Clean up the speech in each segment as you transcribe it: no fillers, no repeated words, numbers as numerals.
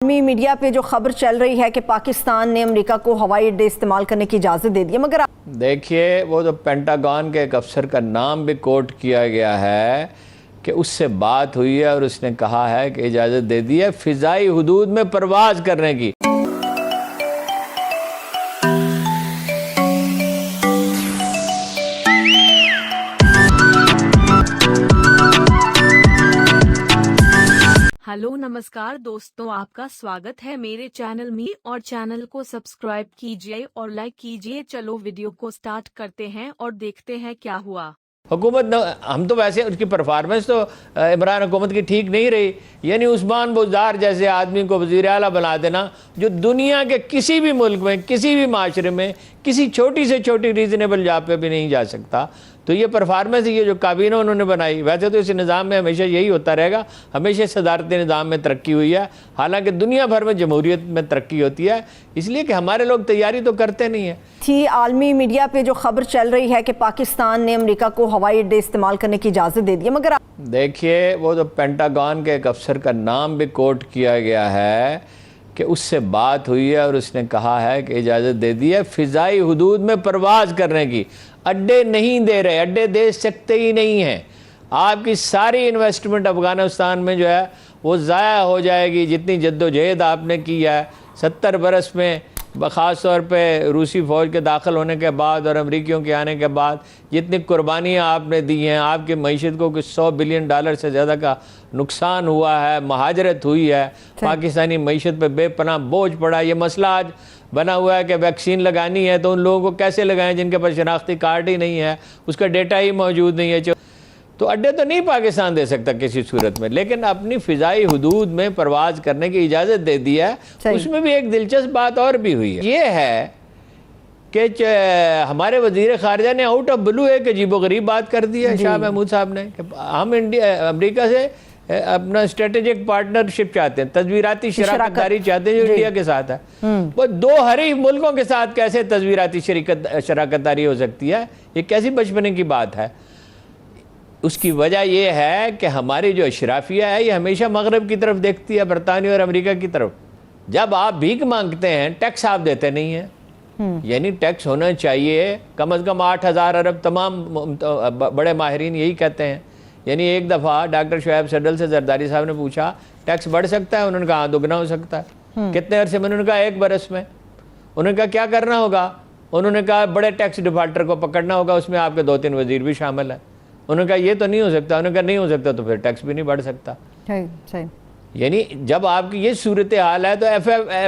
عالمی میڈیا پہ جو خبر چل رہی ہے کہ پاکستان نے امریکہ کو ہوائی اڈے استعمال کرنے کی اجازت دے دی ہے، مگر دیکھیے وہ تو پینٹاگون کے ایک افسر کا نام بھی کوٹ کیا گیا ہے کہ اس سے بات ہوئی ہے اور اس نے کہا ہے کہ اجازت دے دی ہے فضائی حدود میں پرواز کرنے کی۔ हेलो नमस्कार दोस्तों, आपका स्वागत है मेरे चैनल में और चैनल को सब्सक्राइब कीजिए और लाइक कीजिए। चलो वीडियो को स्टार्ट करते हैं और देखते हैं क्या हुआ। हुकूमत हम तो वैसे उसकी परफॉर्मेंस तो इमरान हुकूमत की ठीक नहीं रही, यानी उस्मान बुज़दार जैसे आदमी को वज़ीर आला बना देना जो दुनिया के किसी भी मुल्क में किसी भी माशरे में किसी छोटी से छोटी रीज़नेबल जॉब पे भी नहीं जा सकता। तो ये परफॉर्मेंस ये जो काबीना उन्होंने बनाई, वैसे तो इस निज़ाम में हमेशा यही होता रहेगा, हमेशा सदारती निज़ाम में तरक्की हुई है, हालांकि दुनिया भर में जमहूरियत में तरक्की होती है, इसलिए कि हमारे लोग तैयारी तो करते नहीं हैं। थी आलमी मीडिया पे जो खबर चल रही है कि पाकिस्तान ने अमेरिका को हवाई अड्डे इस्तेमाल करने की इजाज़त दे दी है, मगर देखिए वो तो पेंटागन के एक अफसर का नाम भी कोट किया गया है कि उससे बात हुई है और उसने कहा है कि इजाज़त दे दी है फ़िज़ाई हुदूद में परवाज़ करने की। अड्डे नहीं दे रहे, अड्डे दे सकते ही नहीं हैं। आपकी सारी इन्वेस्टमेंट अफ़गानिस्तान में जो है वो ज़ाया हो जाएगी, जितनी जद्दोजहद आपने की है 70 बरस में, ख़ास तौर पे रूसी फ़ौज के दाखिल होने के बाद और अमरीकियों के आने के बाद जितनी कुर्बानियाँ आपने दी हैं, आपकी मईशत को कुछ $100 बिलियन से ज़्यादा का नुकसान हुआ है, महाजरत हुई है, पाकिस्तानी मईशत पे बेपनाह बोझ पड़ा। ये मसला आज बना हुआ है कि वैक्सीन लगानी है तो उन लोगों को कैसे लगाएं जिनके पास शनाख्ती कार्ड ही नहीं है, उसका डेटा ही मौजूद नहीं है। तो अड्डे तो नहीं पाकिस्तान दे सकता किसी सूरत में, लेकिन अपनी फ़िज़ाई हुदूद में परवाज़ करने की इजाज़त दे दी है। उसमें भी एक दिलचस्प बात और भी हुई है, ये है कि हमारे वज़ीर ख़ारिजा ने आउट ऑफ ब्लू एक अजीबोगरीब बात कर दी है शाह महमूद साहब ने कि हम अमेरिका से अपना स्ट्रेटेजिक पार्टनरशिप चाहते हैं, तस्वीराती शराकतदारी चाहते हैं जो इंडिया के साथ है। वो दो हरीफ मुल्कों के साथ कैसे तस्वीराती शराकतदारी हो सकती है? ये कैसी बचपने की बात है? उसकी वजह यह है कि हमारी जो अशराफिया है ये हमेशा मगरब की तरफ देखती है, बरतानिया और अमेरिका की तरफ। जब आप भीख मांगते हैं टैक्स आप देते नहीं हैं, यानी टैक्स होना चाहिए कम से कम 8,000 अरब। तमाम बड़े माहिरीन यही कहते हैं। यानी एक दफ़ा डॉक्टर शुएब सडल से जरदारी साहब ने पूछा टैक्स बढ़ सकता है? उन्होंने कहा दोगुना हो सकता है। कितने अरसे में? उन्होंने कहा 1 बरस में। उन्होंने कहा क्या करना होगा? उन्होंने कहा बड़े टैक्स डिफाल्टर को पकड़ना होगा, उसमें आपके 2-3 वजीर भी शामिल हैं। उन्होंने कहा ये तो नहीं हो सकता। उन्होंने कहा नहीं हो सकता तो फिर टैक्स भी नहीं बढ़ सकता। यानी जब आपकी ये सूरत हाल है तो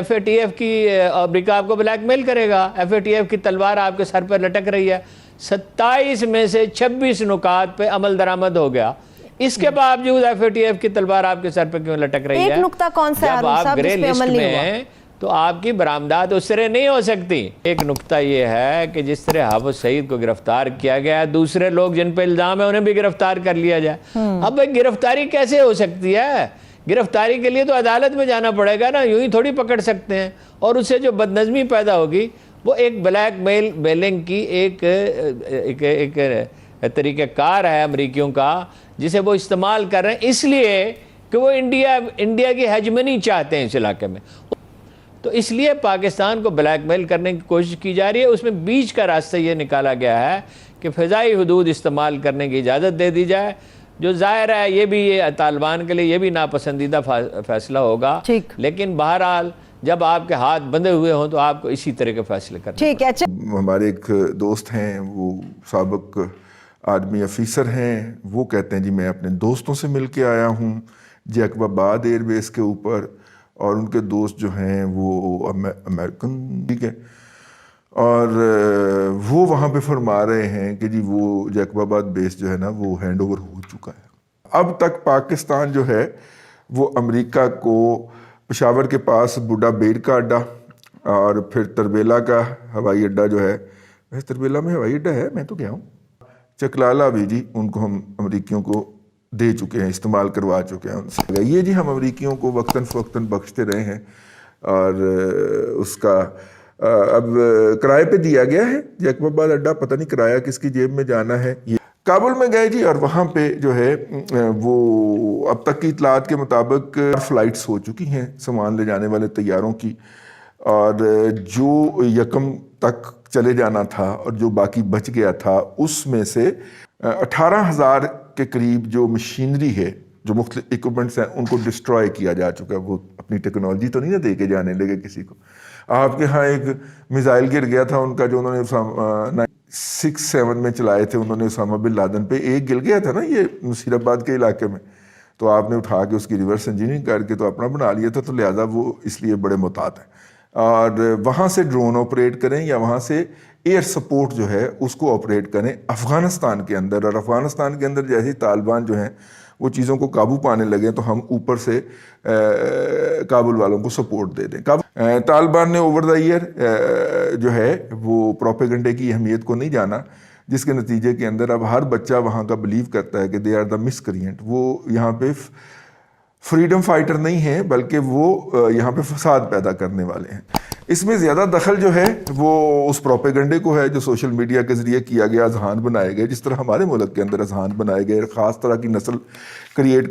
FATF की अमेरिका आपको ब्लैकमेल करेगा। FATF की तलवार आपके सर पर लटक रही है। 27 में से 26 नुकात पे अमल दरामद हो गया, इसके बावजूद FATF की तलवार आपके सर पर क्यों लटक रही है? एक नुक्ता कौन सा है? जब आप ग्रे लिस्ट में हैं तो आपकी बरामदात उस तरह नहीं हो सकती। एक नुक्ता ये है कि जिस तरह हाफिज सईद को गिरफ्तार किया गया, दूसरे लोग जिन पे इल्ज़ाम है उन्हें भी गिरफ्तार कर लिया जाए। अब भाई गिरफ्तारी कैसे हो सकती है? गिरफ्तारी के लिए तो अदालत में जाना पड़ेगा ना, यूं ही थोड़ी पकड़ सकते हैं। और उससे जो बदनज़मी पैदा होगी वो एक ब्लैक मेलिंग की एक तरीक़ाकार है अमरीकियों का, जिसे वो इस्तेमाल कर रहे हैं इसलिए कि वो इंडिया की हेजमनी चाहते हैं इस इलाके में। तो इसलिए पाकिस्तान को ब्लैकमेल करने की कोशिश की जा रही है। उसमें बीच का रास्ता ये निकाला गया है कि फ़िज़ाई हुदूद इस्तेमाल करने की इजाज़त दे दी जाए, जो ज़ाहिर है ये तालिबान के लिए ये भी नापसंदीदा फ़ैसला होगा। लेकिन बहरहाल जब आपके हाथ बंधे हुए हों तो आपको इसी तरह के फ़ैसले करने। ठीक है। हमारे एक दोस्त हैं, वो साबिक़ आर्मी अफीसर हैं, वो कहते हैं जी मैं अपने दोस्तों से मिल के आया हूँ जैकबाबाद एयरबेस के ऊपर, और उनके दोस्त जो हैं वो अमेरिकन, ठीक है, और वो वहाँ पे फरमा रहे हैं कि जी वो जैकबाबाद बेस जो है ना वो हैंड ओवर हो चुका है। अब तक पाकिस्तान जो है वो अमेरिका को पेशावर के पास बुड्ढा बेड़ का अड्डा और फिर तरबेला का हवाई अड्डा जो है, वैसे तरबेला में हवाई अड्डा है, मैं तो गया हूँ, चकलाला भी जी उनको हम अमरीकियों को दे चुके हैं, इस्तेमाल करवा चुके हैं उनसे। ये जी हम अमरीकियों को वक्तन फ़वक्तन बख्शते रहे हैं और उसका अब किराए पे दिया गया है जैकबाबाद अड्डा। पता नहीं किराया किसकी जेब में जाना है। ये کابل میں گئے جی، اور وہاں پہ جو ہے وہ اب تک کی اطلاعات کے مطابق فلائٹس ہو چکی ہیں سامان لے جانے والے طیاروں کی، اور جو یکم تک چلے جانا تھا اور جو باقی بچ گیا تھا اس میں سے 18,000 کے قریب جو مشینری ہے، جو مختلف ایکوپمنٹس ہیں، ان کو ڈسٹروائے کیا جا چکا ہے۔ وہ اپنی ٹیکنالوجی تو نہیں نہ دے کے جانے لگے کسی کو۔ آپ کے ہاں ایک میزائل گر گیا تھا ان کا، جو انہوں نے 6-7 میں چلائے تھے انہوں نے اسامہ بن لادن پہ، ایک گل گیا تھا نا یہ نصیر آباد کے علاقے میں، تو آپ نے اٹھا کے اس کی ریورس انجینئرنگ کر کے تو اپنا بنا لیا تھا، تو لہٰذا وہ اس لیے بڑے محتاط ہیں۔ اور وہاں سے ڈرون آپریٹ کریں یا وہاں سے ایئر سپورٹ جو ہے اس کو آپریٹ کریں افغانستان کے اندر، اور افغانستان کے اندر جیسے طالبان جو ہیں وہ چیزوں کو قابو پانے لگے تو ہم اوپر سے کابل والوں کو سپورٹ دے دیں۔ طالبان نے اوور دا ایئر جو ہے وہ پروپیگنڈے کی اہمیت کو نہیں جانا، جس کے نتیجے کے اندر اب ہر بچہ وہاں کا بلیو کرتا ہے کہ دے آر دا مسکرینٹ، وہ یہاں پہ فریڈم فائٹر نہیں ہیں بلکہ وہ یہاں پہ فساد پیدا کرنے والے ہیں۔ اس میں زیادہ دخل جو ہے وہ اس پروپیگنڈے کو ہے جو سوشل میڈیا کے ذریعے کیا گیا، اذہان بنائے گئے، جس طرح ہمارے ملک کے اندر اذہان بنائے گئے، خاص طرح کی نسل کریٹ